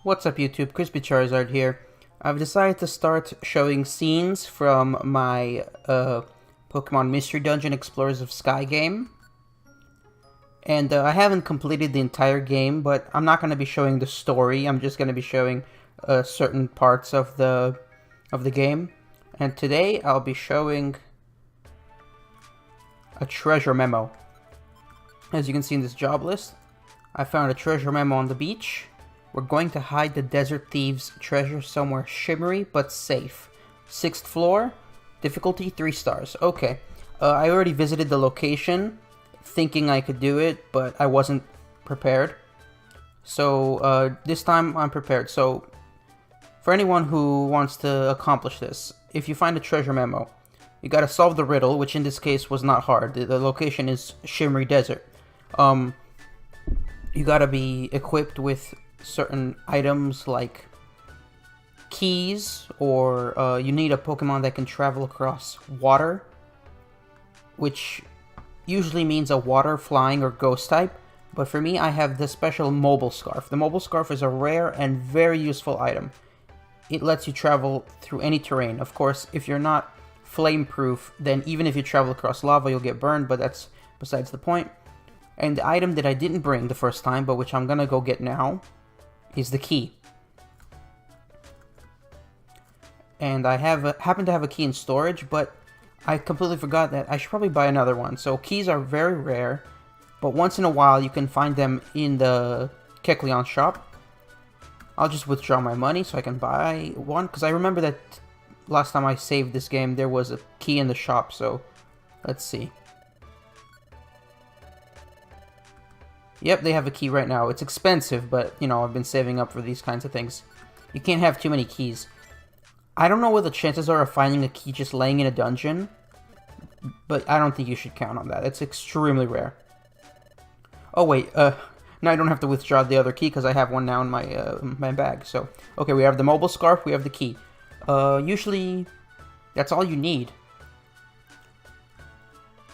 What's up YouTube, Crispy Charizard here. I've decided to start showing scenes from my Pokemon Mystery Dungeon Explorers of Sky game. And I haven't completed the entire game, but I'm not going to be showing the story. I'm just going to be showing certain parts of the game. And today I'll be showing a treasure memo. As you can see in this job list, I found a treasure memo on the beach. We're going to hide the Desert Thieves' treasure somewhere shimmery but safe. 6th floor, difficulty 3 stars. Okay, I already visited the location, thinking I could do it, but I wasn't prepared. So this time I'm prepared. So for anyone who wants to accomplish this, if you find a treasure memo, you gotta solve the riddle, which in this case was not hard. The location is Shimmery Desert. You gotta be equipped with certain items like keys, or you need a Pokemon that can travel across water, which usually means a water, flying, or ghost type. But for me, I have the special mobile scarf. The mobile scarf is a rare and very useful item. It lets you travel through any terrain. Of course, if you're not flame proof, then even if you travel across lava, you'll get burned, but that's besides the point. And the item that I didn't bring the first time, but which I'm gonna go get now, is the key. And I happen to have a key in storage, but I completely forgot that I should probably buy another one. So keys are very rare, but once in a while you can find them in the Kecleon shop. I'll just withdraw my money so I can buy one, because I remember that last time I saved this game there was a key in the shop, so let's see. Yep, they have a key right now. It's expensive, but, you know, I've been saving up for these kinds of things. You can't have too many keys. I don't know what the chances are of finding a key just laying in a dungeon, but I don't think you should count on that. It's extremely rare. Oh, wait, now I don't have to withdraw the other key because I have one now in my bag. So, okay, we have the mobile scarf, we have the key. Usually, that's all you need.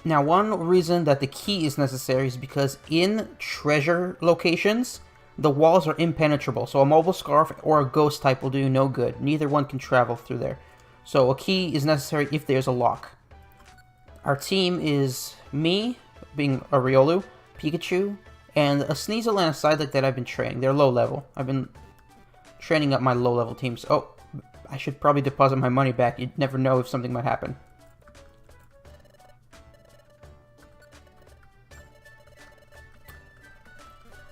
Now, one reason that the key is necessary is because in treasure locations, the walls are impenetrable. So a mobile scarf or a ghost type will do you no good. Neither one can travel through there. So a key is necessary if there's a lock. Our team is me, being a Riolu, Pikachu, and a Sneasel and a Psyduck that I've been training. They're low level. I've been training up my low level teams. Oh, I should probably deposit my money back. You'd never know if something might happen.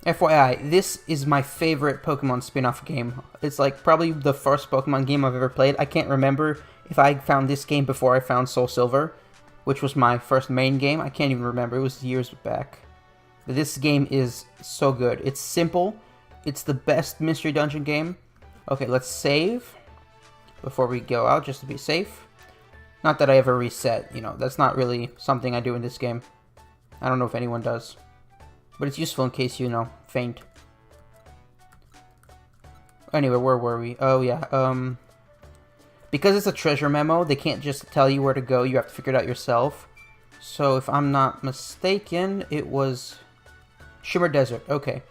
FYI, this is my favorite Pokemon spin-off game. It's like probably the first Pokemon game I've ever played. I can't remember if I found this game before I found Soul Silver, which was my first main game. I can't even remember. It was years back. But this game is so good. It's simple. It's the best Mystery Dungeon game. Okay, let's save before we go out, just to be safe. Not that I ever reset, you know. That's not really something I do in this game. I don't know if anyone does. But it's useful in case, you know, faint. Anyway, where were we? Oh, yeah, because it's a treasure memo, they can't just tell you where to go. You have to figure it out yourself. So, if I'm not mistaken, it was Shimmer Desert. Okay.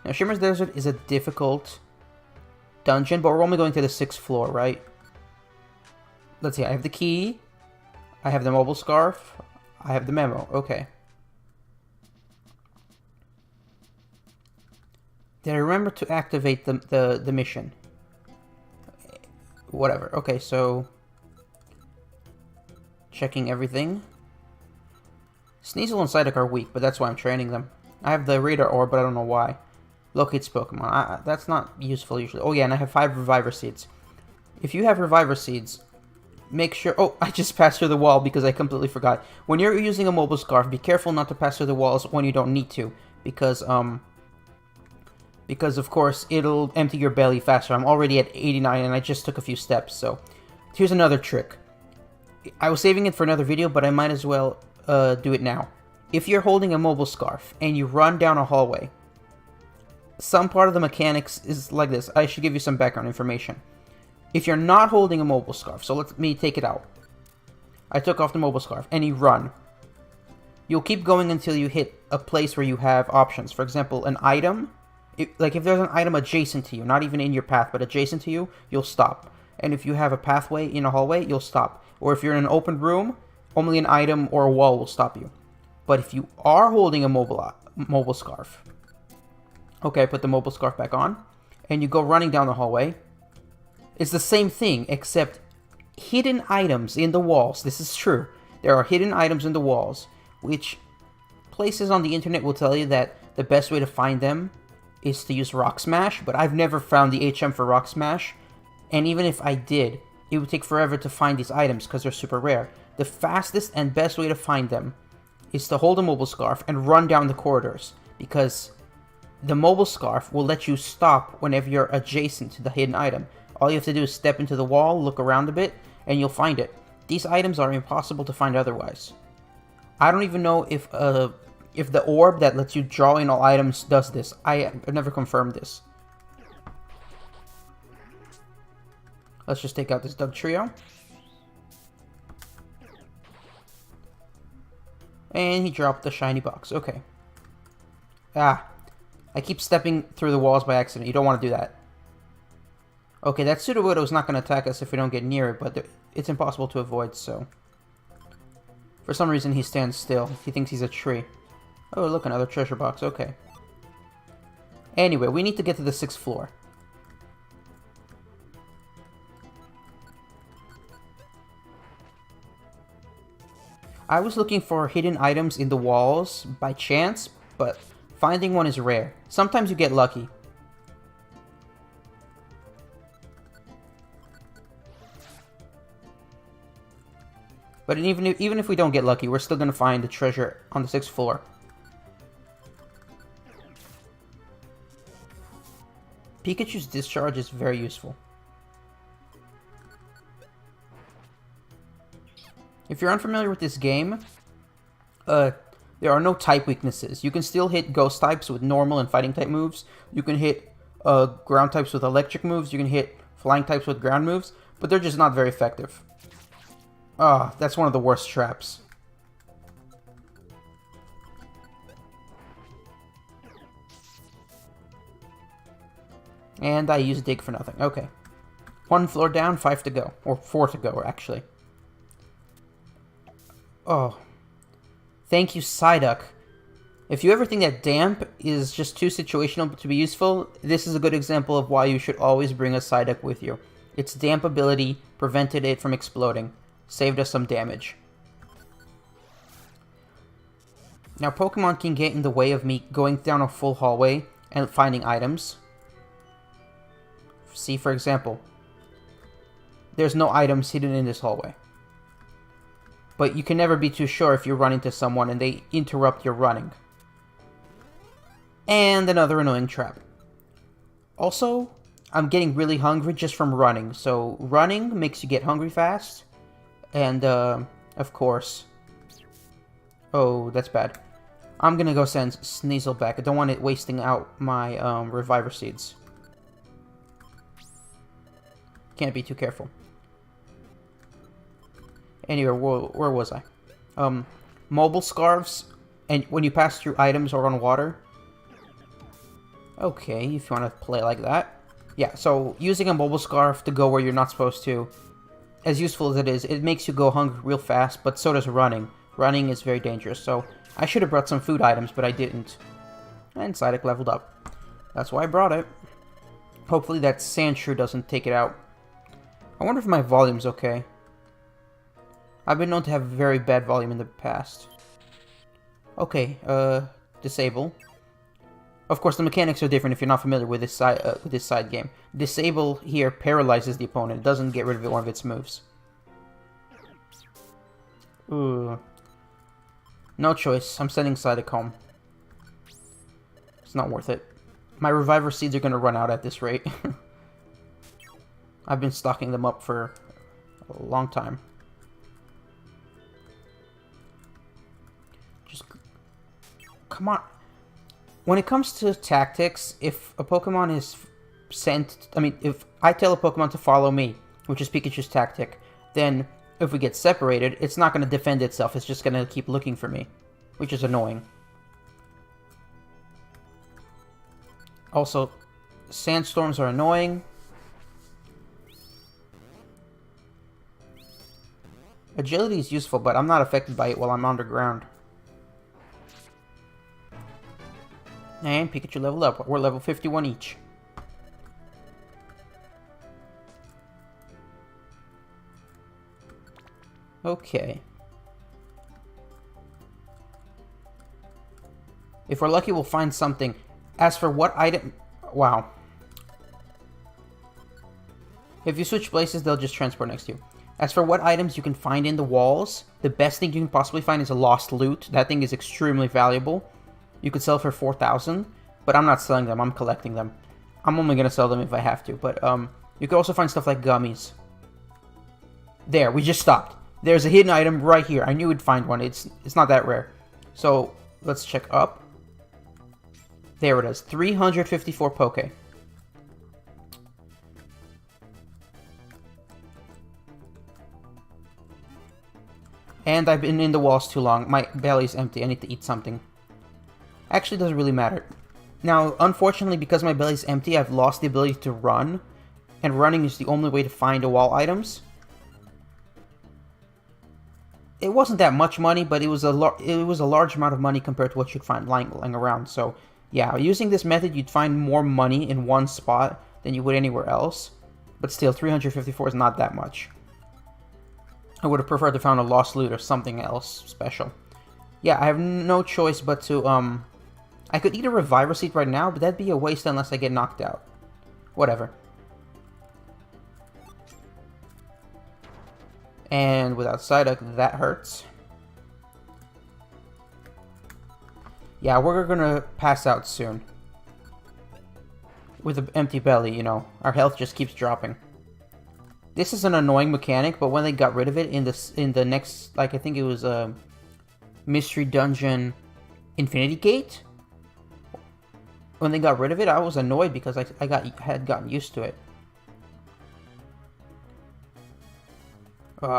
Now, Shimmer Desert is a difficult dungeon, but we're only going to the 6th floor, right? Let's see, I have the key. I have the mobile scarf. I have the memo. Okay. Did I remember to activate the mission? Whatever. Okay, so checking everything. Sneasel and Psyduck are weak, but that's why I'm training them. I have the Radar Orb, but I don't know why. Locates Pokemon. That's not useful usually. Oh yeah, and I have 5 Reviver Seeds. If you have Reviver Seeds, make sure... Oh, I just passed through the wall because I completely forgot. When you're using a mobile scarf, be careful not to pass through the walls when you don't need to. Because, of course, it'll empty your belly faster. I'm already at 89, and I just took a few steps, so... Here's another trick. I was saving it for another video, but I might as well do it now. If you're holding a mobile scarf, and you run down a hallway, some part of the mechanics is like this. I should give you some background information. If you're not holding a mobile scarf, so let me take it out. I took off the mobile scarf, and you run. You'll keep going until you hit a place where you have options. For example, an item... Like if there's an item adjacent to you, not even in your path, but adjacent to you, you'll stop. And if you have a pathway in a hallway, you'll stop. Or if you're in an open room, only an item or a wall will stop you. But if you are holding a mobile scarf, okay, put the mobile scarf back on, and you go running down the hallway, it's the same thing, except hidden items in the walls. This is true. There are hidden items in the walls, which places on the internet will tell you that the best way to find them is to use Rock Smash, but I've never found the HM for Rock Smash, and even if I did, it would take forever to find these items because they're super rare. The fastest and best way to find them is to hold a mobile scarf and run down the corridors, because the mobile scarf will let you stop whenever you're adjacent to the hidden item. All you have to do is step into the wall, look around a bit, and you'll find it. These items are impossible to find otherwise. I don't even know if the orb that lets you draw in all items does this. I've never confirmed this. Let's just take out this Doug Trio. And he dropped the shiny box. Okay. Ah. I keep stepping through the walls by accident. You don't want to do that. Okay, that Sudowoodo is not going to attack us if we don't get near it, but it's impossible to avoid, so... For some reason, he stands still. He thinks he's a tree. Oh, look, another treasure box. Okay. Anyway, we need to get to the 6th floor. I was looking for hidden items in the walls by chance, but finding one is rare. Sometimes you get lucky. But even if we don't get lucky, we're still going to find the treasure on the 6th floor. Pikachu's discharge is very useful. If you're unfamiliar with this game, there are no type weaknesses. You can still hit ghost types with normal and fighting type moves. You can hit ground types with electric moves. You can hit flying types with ground moves, but they're just not very effective. Ah, that's one of the worst traps. And I use dig for nothing. Okay. 1 floor down, 5 to go. Or 4 to go, actually. Oh. Thank you, Psyduck. If you ever think that damp is just too situational to be useful, this is a good example of why you should always bring a Psyduck with you. Its damp ability prevented it from exploding. Saved us some damage. Now, Pokemon can get in the way of me going down a full hallway and finding items. See, for example, there's no items hidden in this hallway. But you can never be too sure if you run into someone and they interrupt your running. And another annoying trap. Also, I'm getting really hungry just from running. So running makes you get hungry fast. And, of course... Oh, that's bad. I'm gonna go send Sneasel back. I don't want it wasting out my, Reviver Seeds. Can't be too careful. Anyway, where was I? Mobile Scarves, and when you pass through items or on water. Okay, if you want to play like that. Yeah, so using a Mobile Scarf to go where you're not supposed to, as useful as it is, it makes you go hungry real fast, but so does running. Running is very dangerous, so I should have brought some food items, but I didn't. And Psyduck leveled up. That's why I brought it. Hopefully that Sandshrew doesn't take it out. I wonder if my volume's okay. I've been known to have very bad volume in the past. Okay, disable. Of course, the mechanics are different if you're not familiar with this side game. Disable here paralyzes the opponent. It doesn't get rid of one of its moves. Ooh. No choice. I'm sending Psyduck home. It's not worth it. My Reviver Seeds are going to run out at this rate. I've been stocking them up for a long time. Just... Come on. When it comes to tactics, if a Pokemon is sent... I mean, if I tell a Pokemon to follow me, which is Pikachu's tactic, then if we get separated, it's not going to defend itself. It's just going to keep looking for me, which is annoying. Also, sandstorms are annoying. Agility is useful, but I'm not affected by it while I'm underground. And Pikachu leveled up. We're level 51 each. Okay. If we're lucky, we'll find something. As for what item... Wow. If you switch places, they'll just transport next to you. As for what items you can find in the walls, the best thing you can possibly find is a lost loot. That thing is extremely valuable. You could sell for 4,000, but I'm not selling them. I'm collecting them. I'm only going to sell them if I have to, but you could also find stuff like gummies. There, we just stopped. There's a hidden item right here. I knew we'd find one. It's not that rare. So, let's check up. There it is. 354 Poke. And I've been in the walls too long. My belly's empty. I need to eat something. Actually, it doesn't really matter. Now, unfortunately, because my belly's empty, I've lost the ability to run. And running is the only way to find the wall items. It wasn't that much money, but it was a large amount of money compared to what you'd find lying around. So, yeah, using this method, you'd find more money in one spot than you would anywhere else. But still, 354 is not that much. I would have preferred to find a lost loot or something else special. Yeah, I have no choice but to, I could eat a reviver seed right now, but that'd be a waste unless I get knocked out. Whatever. And without Psyduck, that hurts. Yeah, we're gonna pass out soon. With an empty belly, you know. Our health just keeps dropping. This is an annoying mechanic, but when they got rid of it in the next, like, I think it was a Mystery Dungeon Infinity Gate? When they got rid of it, I was annoyed because I had gotten used to it.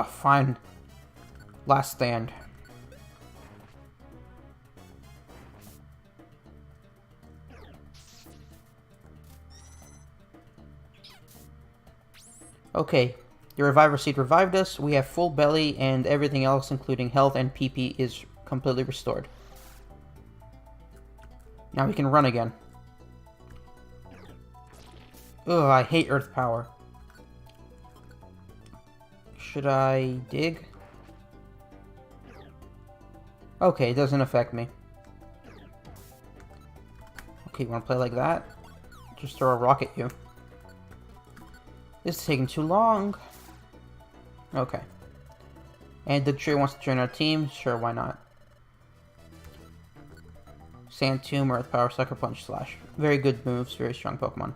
Fine. Last stand. Okay, your Reviver Seed revived us. We have full belly and everything else, including health and PP, is completely restored. Now we can run again. Ugh, I hate Earth Power. Should I dig? Okay, it doesn't affect me. Okay, you want to play like that? Just throw a rock at you. This is taking too long. Okay. And the tree wants to join our team. Sure, why not? Sand Tomb, Earth Power, Sucker Punch, Slash. Very good moves, very strong Pokemon.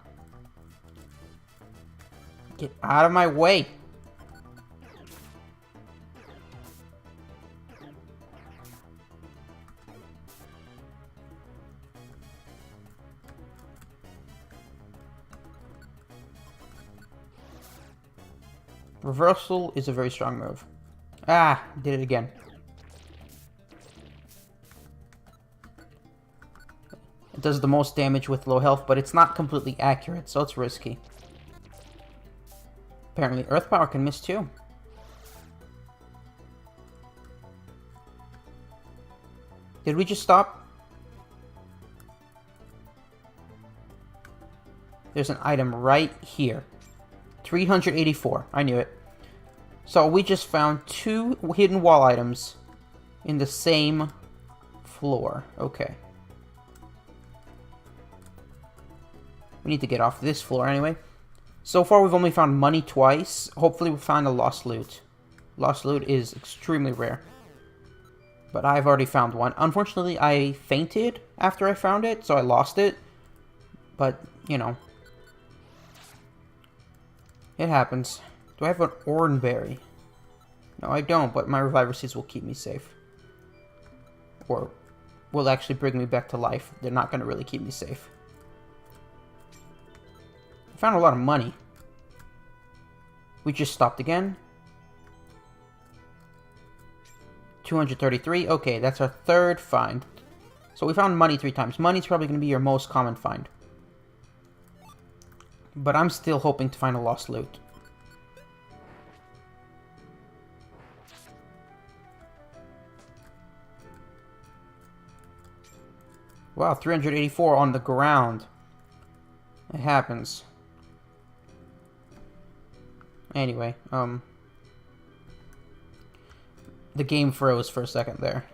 Get out of my way! Reversal is a very strong move. Ah, did it again. It does the most damage with low health, but it's not completely accurate, so it's risky. Apparently, Earth Power can miss too. Did we just stop? There's an item right here. 384. I knew it. So we just found 2 hidden wall items in the same floor. Okay. We need to get off this floor anyway. So far we've only found money twice. Hopefully we'll find a lost loot. Lost loot is extremely rare. But I've already found one. Unfortunately, I fainted after I found it, so I lost it. But, you know. It happens. Do I have an Oranberry? No, I don't, but my Reviver Seeds will keep me safe. Or will actually bring me back to life. They're not going to really keep me safe. I found a lot of money. We just stopped again. 233. Okay, that's our 3rd find. So we found money 3 times. Money's probably going to be your most common find. But I'm still hoping to find a lost loot. Wow, 384 on the ground. It happens. Anyway, the game froze for a second there.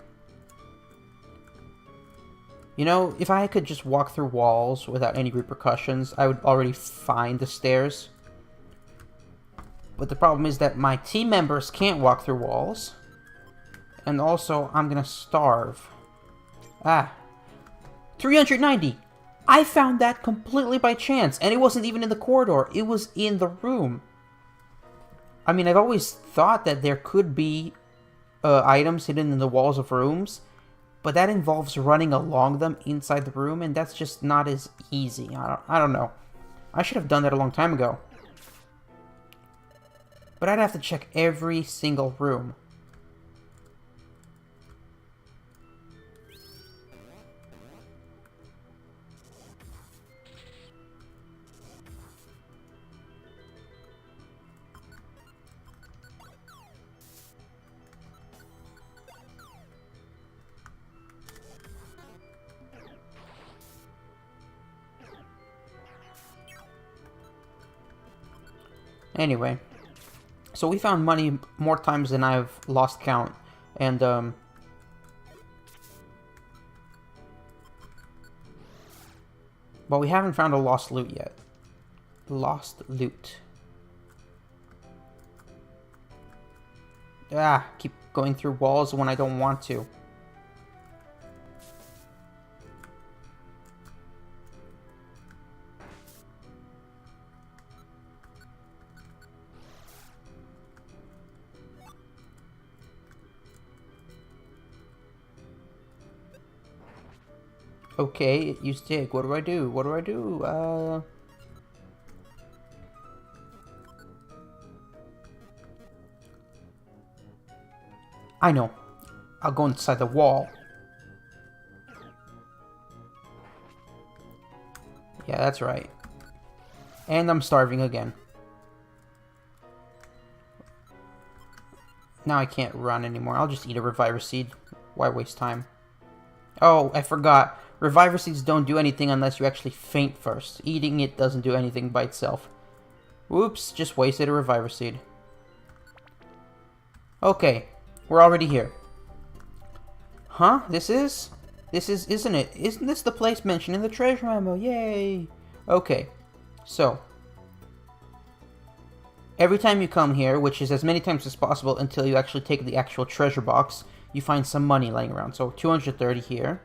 You know, if I could just walk through walls without any repercussions, I would already find the stairs. But the problem is that my team members can't walk through walls. And also, I'm gonna starve. Ah. 390! I found that completely by chance, and it wasn't even in the corridor, it was in the room. I mean, I've always thought that there could be items hidden in the walls of rooms, but that involves running along them inside the room, and that's just not as easy. I don't know. I should have done that a long time ago. But I'd have to check every single room. Anyway, so we found money more times than I've lost count, and but we haven't found a lost loot yet. Lost loot. Ah, keep going through walls when I don't want to. Okay, it used dig. What do I do? What do I do? I know. I'll go inside the wall. Yeah, that's right. And I'm starving again. Now I can't run anymore. I'll just eat a Reviver Seed. Why waste time? Oh, I forgot. Reviver Seeds don't do anything unless you actually faint first. Eating it doesn't do anything by itself. Whoops, just wasted a Reviver Seed. Okay, we're already here. Huh? Isn't it? Isn't this the place mentioned in the Treasure Memo? Yay! Okay, so every time you come here, which is as many times as possible until you actually take the actual treasure box, you find some money laying around. So 230 here.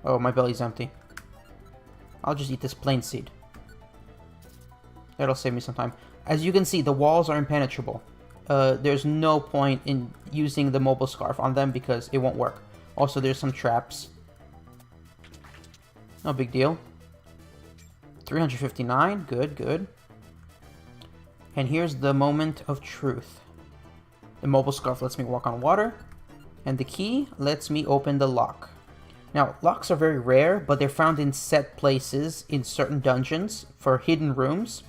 Oh, my belly's empty. I'll just eat this plain seed. That'll save me some time. As you can see, the walls are impenetrable. There's no point in using the mobile scarf on them because it won't work. Also, there's some traps. No big deal. 359. Good, good. And here's the moment of truth. The mobile scarf lets me walk on water. And the key lets me open the lock. Now, locks are very rare, but they're found in set places in certain dungeons for hidden rooms.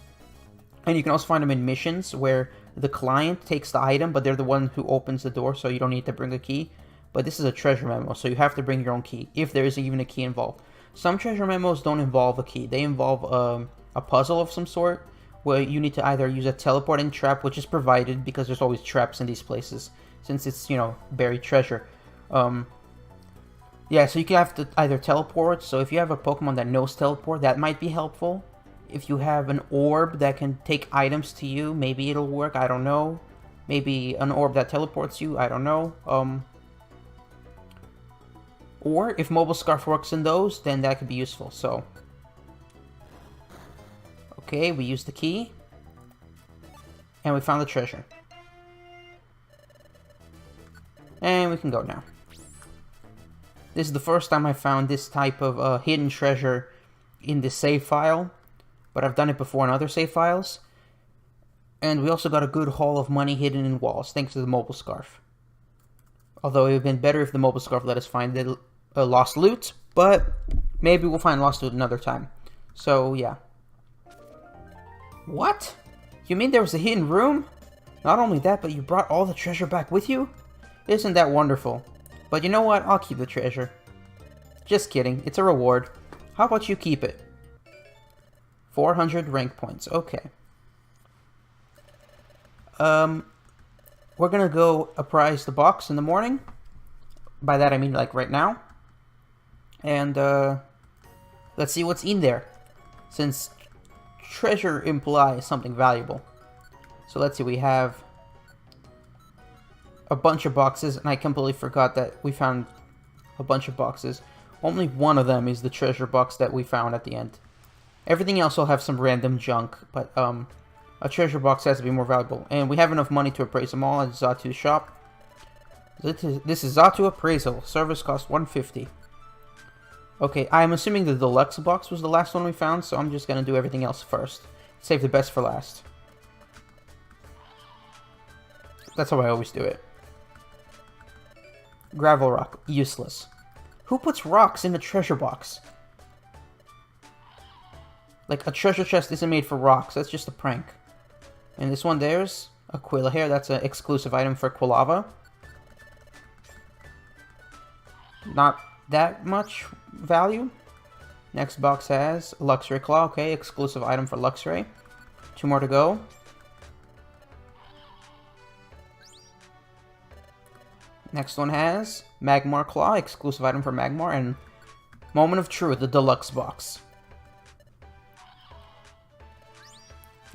And you can also find them in missions where the client takes the item, but they're the one who opens the door, so you don't need to bring a key. But this is a treasure memo, so you have to bring your own key, if there is even a key involved. Some treasure memos don't involve a key. They involve a puzzle of some sort, where you need to either use a teleporting trap, which is provided, because there's always traps in these places, since it's, you know, buried treasure. Yeah, so you can have to either teleport, so if you have a Pokemon that knows teleport, that might be helpful. If you have an orb that can take items to you, maybe it'll work, I don't know. Maybe an orb that teleports you, I don't know. Or if Mobile Scarf works in those, then that could be useful, so. Okay, we used the key. And we found the treasure. And we can go now. This is the first time I found this type of hidden treasure in the save file. But I've done it before in other save files. And we also got a good haul of money hidden in walls, thanks to the Mobile Scarf. Although it would have been better if the Mobile Scarf let us find the lost loot. But maybe we'll find lost loot another time. So, yeah. What? You mean there was a hidden room? Not only that, but you brought all the treasure back with you? Isn't that wonderful? But you know what? I'll keep the treasure. Just kidding. It's a reward. How about you keep it? 400 rank points. Okay. We're gonna go appraise the box in the morning. By that I mean like right now. And let's see what's in there, since treasure implies something valuable. So let's see, we have a bunch of boxes, and I completely forgot that we found a bunch of boxes. Only one of them is the treasure box that we found at the end. Everything else will have some random junk, but a treasure box has to be more valuable. And we have enough money to appraise them all at Zatu's shop. This is Zatu Appraisal. Service cost 150. Okay, I'm assuming the deluxe box was the last one we found, so I'm just gonna do everything else first. Save the best for last. That's how I always do it. Gravel rock. Useless. Who puts rocks in a treasure box? Like, a treasure chest isn't made for rocks. That's just a prank. And this one there's a Quilla hair. That's an exclusive item for Quilava. Not that much value. Next box has Luxray Claw. Okay, exclusive item for Luxray. 2 more to go. Next one has Magmar Claw, exclusive item for Magmar, and Moment of Truth, the deluxe box.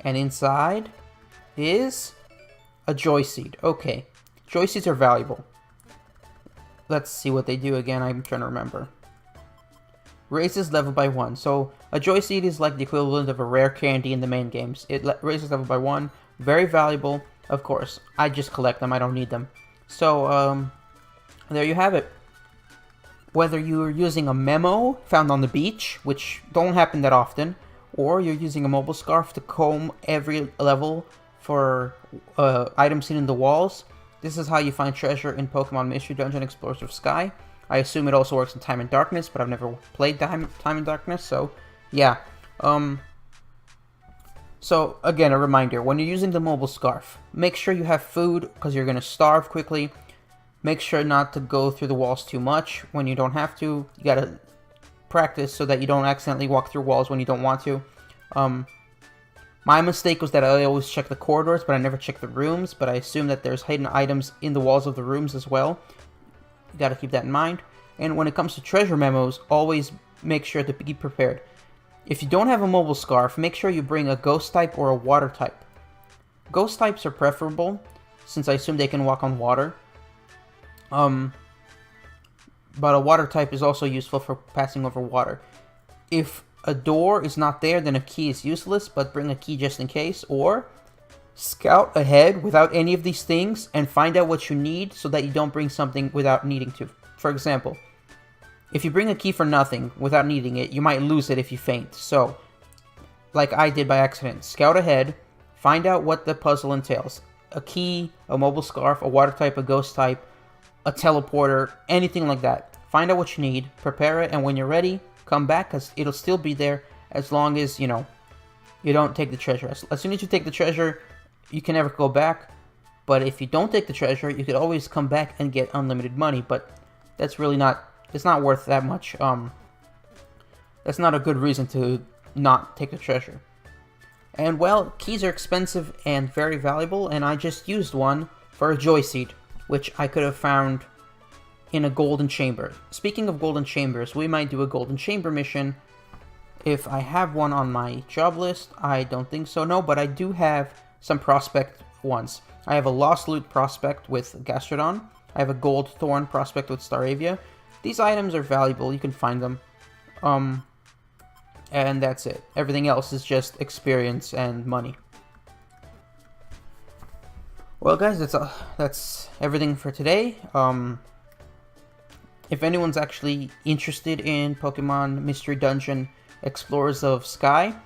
And inside is a Joy Seed. Okay, Joy Seeds are valuable. Let's see what they do again, I'm trying to remember. Raises level by 1. So a Joy Seed is like the equivalent of a rare candy in the main games. It raises level by 1. Very valuable, of course. I just collect them, I don't need them. So, there you have it. Whether you're using a memo found on the beach, which don't happen that often, or you're using a mobile scarf to comb every level for items seen in the walls, this is how you find treasure in Pokemon Mystery Dungeon Explorers of Sky. I assume it also works in Time and Darkness, but I've never played Time and Darkness, so yeah. So, again, a reminder, when you're using the mobile scarf, make sure you have food, because you're going to starve quickly. Make sure not to go through the walls too much when you don't have to. You got to practice so that you don't accidentally walk through walls when you don't want to. My mistake was that I always check the corridors, but I never check the rooms, but I assume that there's hidden items in the walls of the rooms as well. You got to keep that in mind. And when it comes to treasure memos, always make sure to be prepared. If you don't have a mobile scarf, make sure you bring a ghost type or a water type. Ghost types are preferable, since I assume they can walk on water. But a water type is also useful for passing over water. If a door is not there, then a key is useless, but bring a key just in case. Or scout ahead without any of these things and find out what you need so that you don't bring something without needing to. For example, if you bring a key for nothing without needing it, you might lose it if you faint. So, like I did by accident, scout ahead, find out what the puzzle entails. A key, a mobile scarf, a water type, a ghost type, a teleporter, anything like that. Find out what you need, prepare it, and when you're ready, come back, because it'll still be there as long as, you know, you don't take the treasure. As soon as you take the treasure, you can never go back. But if you don't take the treasure, you could always come back and get unlimited money, but that's really not... It's not worth that much. That's not a good reason to not take the treasure. And, well, keys are expensive and very valuable, and I just used one for a Joy Seed, which I could have found in a Golden Chamber. Speaking of Golden Chambers, we might do a Golden Chamber mission. If I have one on my job list, I don't think so, no, but I do have some prospect ones. I have a Lost Loot prospect with Gastrodon. I have a Gold Thorn prospect with Staravia. These items are valuable, you can find them. And that's it. Everything else is just experience and money. Well, guys, that's everything for today. If anyone's actually interested in Pokemon Mystery Dungeon Explorers of Sky,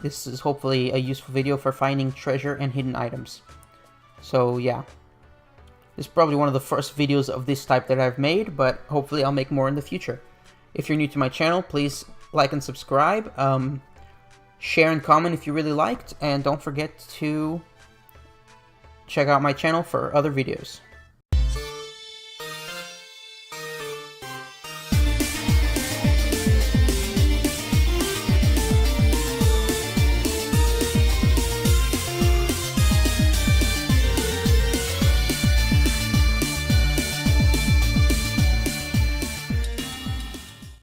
this is hopefully a useful video for finding treasure and hidden items. So, yeah. This is probably one of the first videos of this type that I've made, but hopefully I'll make more in the future. If you're new to my channel, please like and subscribe. share and comment if you really liked, and don't forget to check out my channel for other videos.